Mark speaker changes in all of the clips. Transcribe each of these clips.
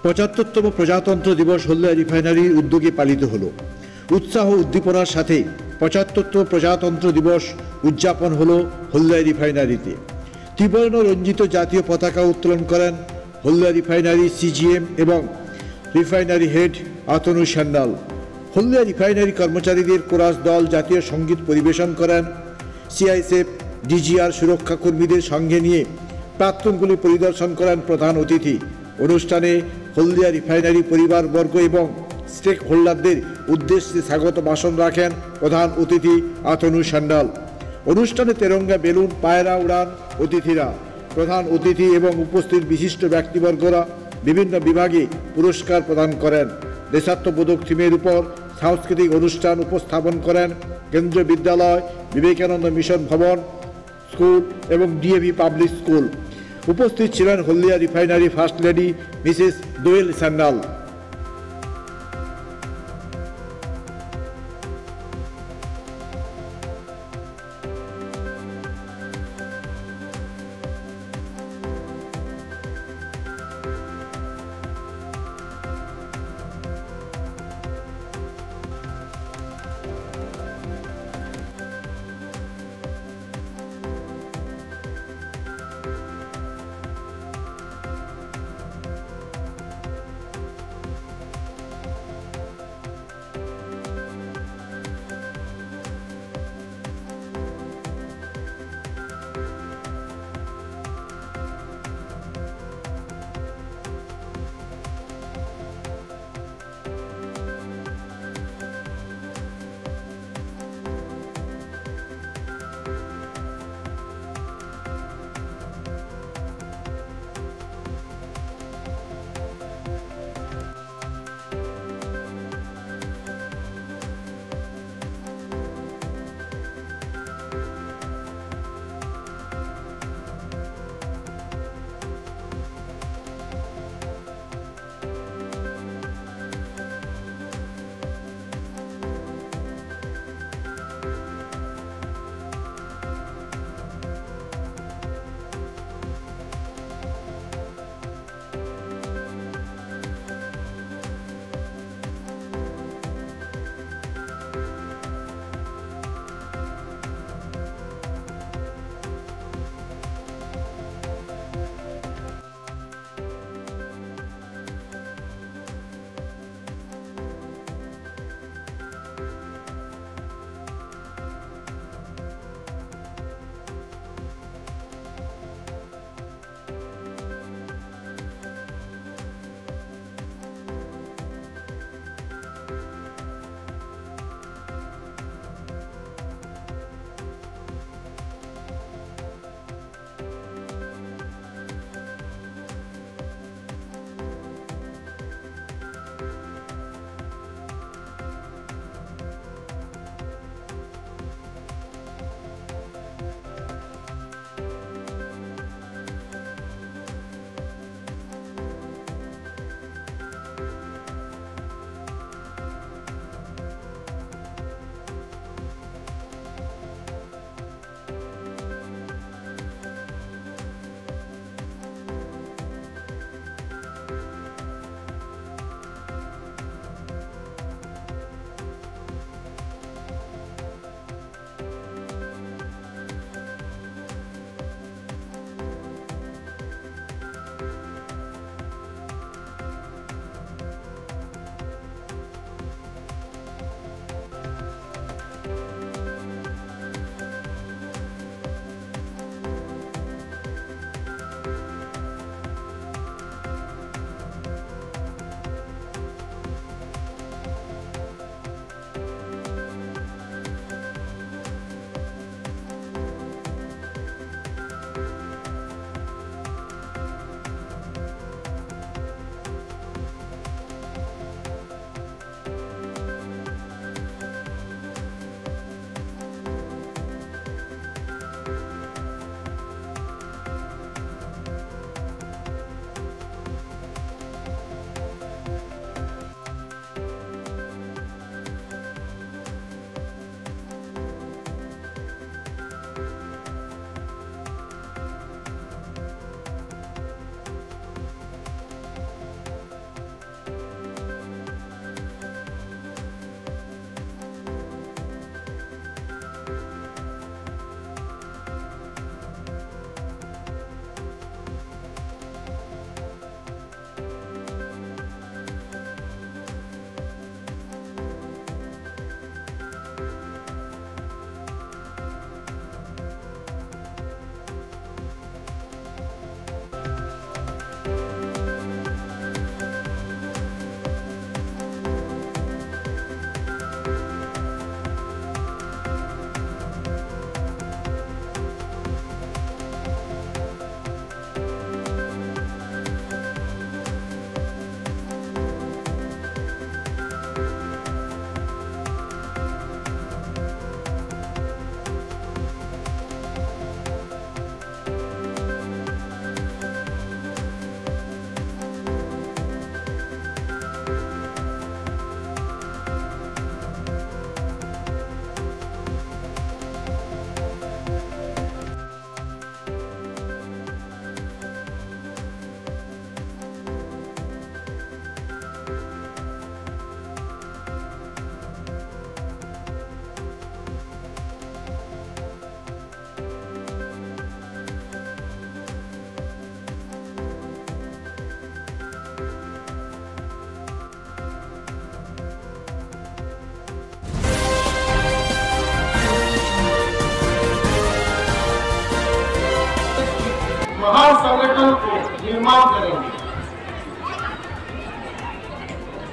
Speaker 1: ৭৫তম প্রজাতন্ত্র দিবস হলদিয়া রিফাইনারির উদ্যোগে পালিত হলো। উৎসাহ উদ্দীপনার সাথে ৭৫তম প্রজাতন্ত্র দিবস উদযাপন হলো হলদিয়া রিফাইনারিতে। ত্রিবর্ণ রঞ্জিত জাতীয় পতাকা উত্তোলন করেন হলদিয়া রিফাইনারি সিজিএম এবং রিফাইনারি হেড আতনু সান্যাল। হলদিয়া রিফাইনারি কর্মচারীদের কোরাস দল জাতীয় সঙ্গীত পরিবেশন করেন। সিআইএসএফ ডিজিআর সুরক্ষা কর্মীদের সঙ্গে নিয়ে প্রাক্তনগুলি পরিদর্শন করেন প্রধান অতিথি। অনুষ্ঠানে হলদিয়া রিফাইনারি পরিবারবর্গ এবং স্টেক হোল্ডারদের উদ্দেশ্যে স্বাগত ভাষণ রাখেন প্রধান অতিথি আতনু সান্যাল। অনুষ্ঠানে তেরঙ্গা বেলুন পায়রা উড়ান অতিথিরা। প্রধান অতিথি এবং উপস্থিত বিশিষ্ট ব্যক্তিবর্গরা বিভিন্ন বিভাগে পুরস্কার প্রদান করেন। দেশাত্মবোধক থিমের উপর সাংস্কৃতিক অনুষ্ঠান উপস্থাপন করেন কেন্দ্রীয় বিদ্যালয়, বিবেকানন্দ মিশন ভবন স্কুল এবং ডিএভি পাবলিক স্কুল। উপস্থিত ছিলেন হলদিয়া রিফাইনারি ফার্স্ট লেডি মিসেস দোয়েল সান্যাল।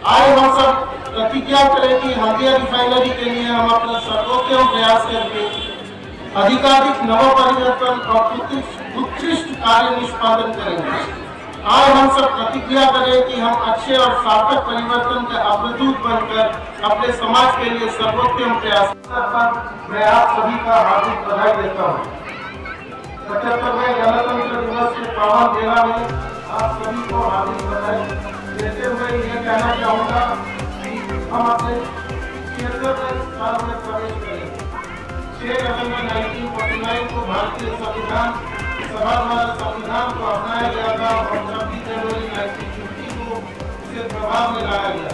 Speaker 2: आए हम सब प्रतिज्ञा करें कि हल्दिया रिफाइनरी के लिए हम अपना सर्वोत्तम प्रयास करके अधिकाधिक नव परिवर्तन और उत्कृष्ट कार्य निष्पादन करेंगे। आए हम सब प्रतिज्ञा करें कि हम अच्छे और सार्थक परिवर्तन के अवधूत बनकर अपने समाज के लिए सर्वोत्तम प्रयास पर मैं आप सभी का हार्दिक बधाई देता हूँ। 75वें गणतंत्र दिवस के पावन मेला में आप सभी को हार्दिक बधाई देते हुए यह कहना चाहूँगा कि हम अपने 76वें साल में प्रवेश करेंगे। 6 नवंबर 1949 को भारतीय संविधान सभा द्वारा संविधान को अपनाया गया था और 26 जनवरी 1950 को इसे प्रभाव में लाया गया।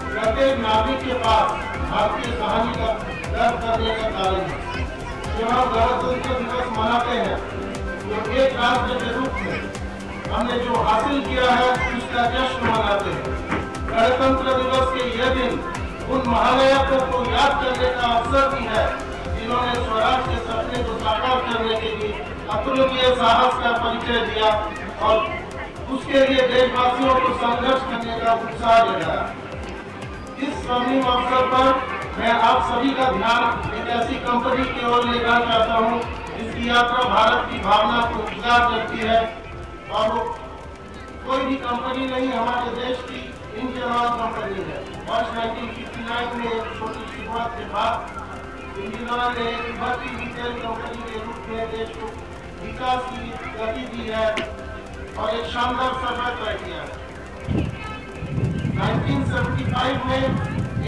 Speaker 2: प्रत्येक नागरिक के पास भारतीय कहानी का दर्ज करने का कारण है। जब हम गणतंत्र दिवस मनाते हैं तो एक राष्ट्र के रूप में हमने जो हासिल किया है उसका जश्न मनाते हैं। गणतंत्र दिवस के यह दिन उन महानायकों को याद करने का अवसर भी है जिन्होंने स्वराज के सपने को साकार करने के लिए अतुलनीय साहस का परिचय दिया और उसके लिए देशवासियों को संघर्ष करने का उत्साह जगाया। इस स्वर्णिम अवसर पर मैं आप सभी का ध्यान एक ऐसी कंपनी की ओर ले जाना चाहता हूँ जिसकी यात्रा भारत की भावना को उजागर करती है और वो कोई भी कंपनी नहीं, हमारे देश की इंडियन ऑयल कंपनी है। वर्ष 1959 में एक छोटी शुरुआत के बाद इंडियन ऑयल ने एक बढ़ती रिटेल कंपनी के रूप में देश को विकास की गति दी है और एक शानदार सफर तय किया है। 1975 में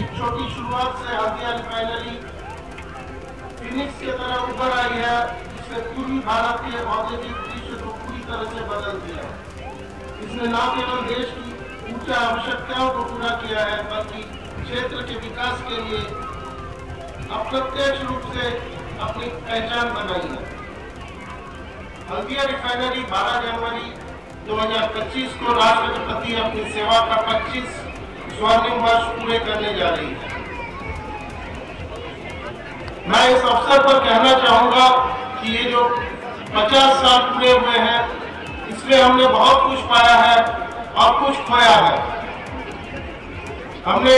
Speaker 2: एक छोटी शुरुआत से हल्दिया रिफाइनरी फिनिक्स की तरह उभर आई है, जिसने पूर्वी भारत के औद्योगिक दृश्य को पूरी तरह से बदल दिया। इसने न केवल देश की ऊर्जा आवश्यकताओं को पूरा किया है बल्कि क्षेत्र के विकास के लिए अप्रत्यक्ष रूप से अपनी पहचान बनाई है। हल्दिया रिफाइनरी 12 जनवरी 2025 को राष्ट्रपति अपनी सेवा का 25 स्वर्णिम वर्ष पूरे करने जा रही है। मैं इस अवसर पर कहना चाहूंगा कि ये जो 50 साल पूरे हुए हैं इसमें हमने बहुत कुछ पाया है और कुछ खोया है। हमने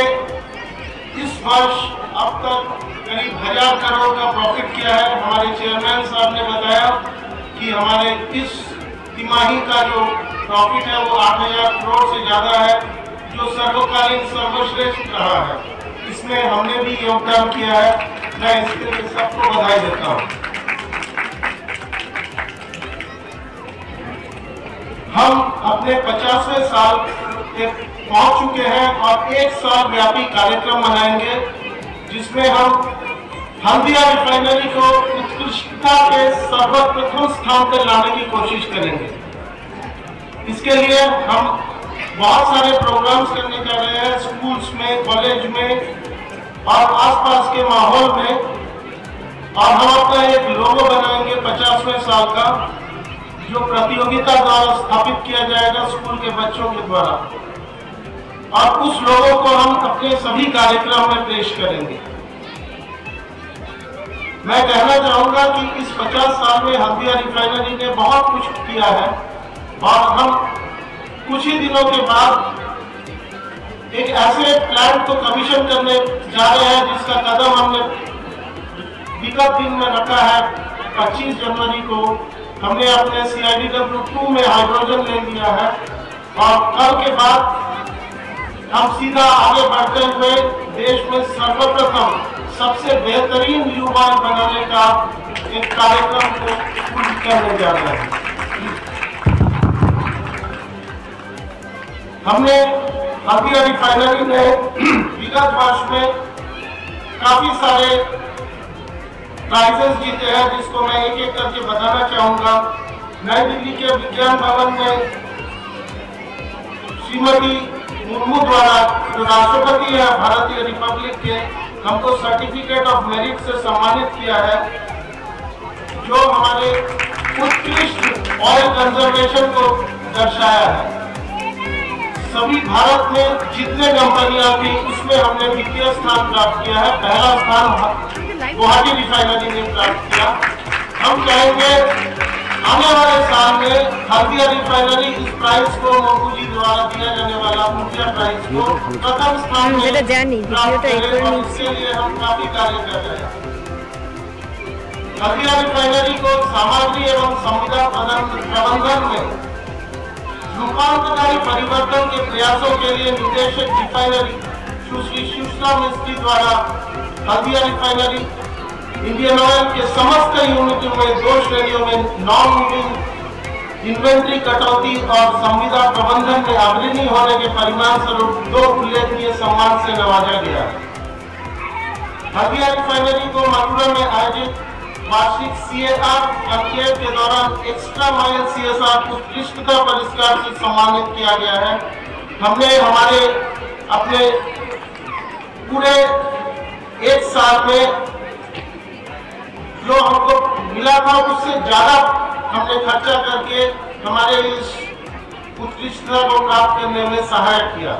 Speaker 2: इस वर्ष अब तक करीब 1000 करोड़ का प्रॉफिट किया है। हमारे चेयरमैन साहब ने बताया कि हमारे इस तिमाही का जो प्रॉफिट है वो 8000 करोड़ से ज्यादा है, जो सर्वकालीन सर्वश्रेष्ठ रहा है। इसमें हमने भी योगदान किया है। मैं इसके लिए सबको बधाई देता हूँ। हम अपने 50वें साल पहुंच चुके हैं और 1 साल व्यापी कार्यक्रम मनाएंगे जिसमें हम हल्दिया रिफाइनरी को उत्कृष्टता के सर्वप्रथम स्थान पर लाने की कोशिश करेंगे। इसके लिए हम बहुत सारे प्रोग्राम्स करने जा रहे हैं, स्कूल्स में, कॉलेज में और आसपास के माहौल में, और हम अपना एक लोगो बनाएंगे 50वें साल का, जो प्रतियोगिता द्वारा स्थापित किया जाएगा स्कूल के बच्चों के द्वारा, और उस लोगों को हम अपने सभी कार्यक्रम में पेश करेंगे। मैं कहना चाहूंगा कि इस 50 साल में हल्दिया रिफाइनरी ने बहुत कुछ किया है और हम कुछ ही दिनों के बाद एक ऐसे प्लांट को कमीशन करने जा रहे हैं जिसका कदम हमने विगत दिन में रखा है। 25 जनवरी को हमने अपने CIDW2 में हाइड्रोजन ले लिया है और कल के बाद हम सीधा आगे बढ़ते हुए देश में सर्वप्रथम सबसे बेहतरीन युवा बनाने का एक कार्यक्रम को पूर्ण करने जा रहे हैं। हमने हल्दिया रिफाइनरी में विगत वर्ष में काफी सारे प्राइजेस जीते हैं, जिसको मैं एक एक करके बताना चाहूंगा। नई दिल्ली के विज्ञान भवन में श्रीमती मुर्मू द्वारा, जो राष्ट्रपति है भारतीय रिपब्लिक के, हमको सर्टिफिकेट ऑफ मेरिट से सम्मानित किया है, जो हमारे उत्कृष्ट ऑयल कंजर्वेशन को दर्शाया है। सभी भारत में जितने कंपनियां थी उसमें हमने द्वितीय स्थान प्राप्त किया है। पहला स्थान गुवाहाटी रिफाइनरी ने प्राप्त किया। हम चाहेंगे आने वाले साल में हल्दिया रिफाइनरी इस प्राइज को मोदी जी द्वारा दिया जाने वाला ऊर्जा प्राइज को प्रथम स्थान में प्राप्त करे और इसके लिए हम काफी कार्य कर रहे हैं। हल्दिया रिफाइनरी को सामग्री एवं संविदा प्रबंधन में रूपांतरकारी परिवर्तन के प्रयासों के लिए निदेशक रिफाइनरी सुश्री सुषमा मिस्त्री द्वारा हल्दिया रिफाइनरी इंडियन ऑयल के समस्त यूनिटों में 2 श्रेणियों में नॉन मूविंग इन्वेंट्री कटौती और संविदा प्रबंधन में अग्रणी होने के परिणाम स्वरूप 2 उल्लेखनीय सम्मान से नवाजा गया। हल्दिया रिफाइनरी को मथुरा में आयोजित वार्षिक CSR अंकेट के दौरान एक्स्ट्रा माइल CSR उत्कृष्टता पुरस्कार से सम्मानित किया गया है। हमने हमारे अपने पूरे 1 साल में जो हमको मिला था उससे ज्यादा हमने खर्चा करके हमारे इस उत्कृष्टता को प्राप्त करने में सहायक किया।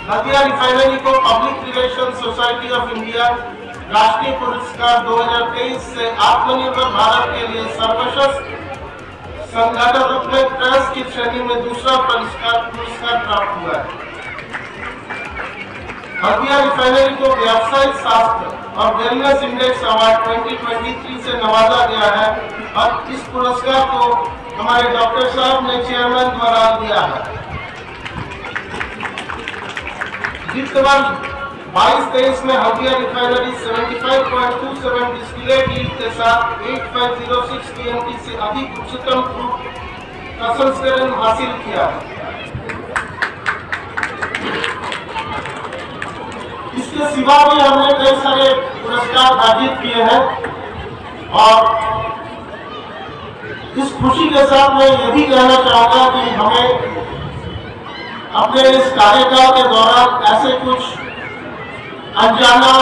Speaker 2: हल्दिया रिफाइनरी को public relation society of India राष्ट्रीय पुरस्कार 2023 से आत्मनिर्भर भारत के लिए सर्वश्रेष्ठ संगठन रूप में ट्रस्ट की श्रेणी में दूसरा पुरस्कार प्राप्त हुआ है। हल्दिया रिफाइनरी को व्यावसायिक शास्त्र और वेलनेस इंडेक्स अवार्ड 2023 से नवाजा गया है और इस पुरस्कार को हमारे डॉक्टर साहब ने चेयरमैन द्वारा दिया है। वित्त वर्ष 22-23 में हल्दिया रिफाइनरी 75.27 डिस्टिलेट यील्ड के साथ 8506 TMT से अधिक उच्चतम क्रूड प्रसंस्करण हासिल किया है। इसके सिवा भी हमने कई सारे पुरस्कार अर्जित किए हैं और इस खुशी के साथ मैं ये भी कहना चाहूंगा कि हमें अपने इस कार्यकाल के दौरान ऐसे कुछ अनजाना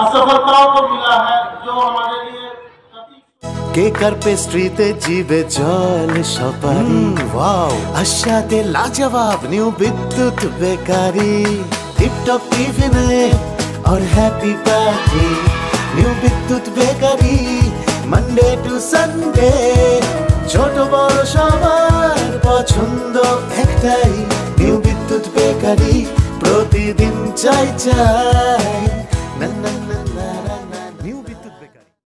Speaker 2: असफलताओं को मिला है जो हमारे लिए
Speaker 3: কেকার পেস্ট্রিতে জিবে জল সপারি ওয়াও আশাতে লাজবাব নিউ বিদ্যুৎ বেকারি টিপটপ টিফিনে और हैप्पी पार्टी নিউ বিদ্যুৎ বেকারি মানডে টু সানডে ছোট বড় সবার পছন্দ একটাই নিউ বিদ্যুৎ বেকারি প্রতিদিন চাই চাই